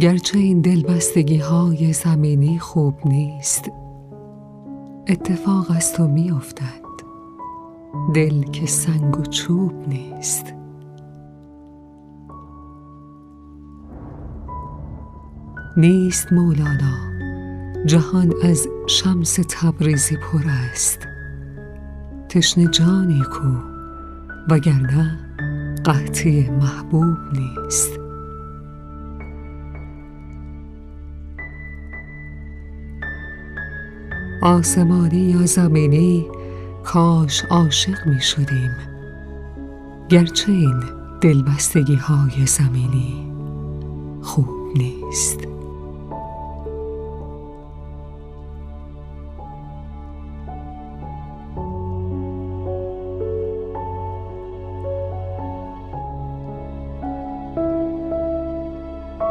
گرچه این دلبستگی های زمینی خوب نیست، اتفاق از تو می افتد، دل که سنگ و چوب نیست. نیست مولانا، جهان از شمس تبریزی پر است، تشنه جانی کو وگرنه قحطی محبوب نیست. آسمانی یا زمینی کاش عاشق می شدیم، گرچه این دلبستگی های زمینی خوب نیست.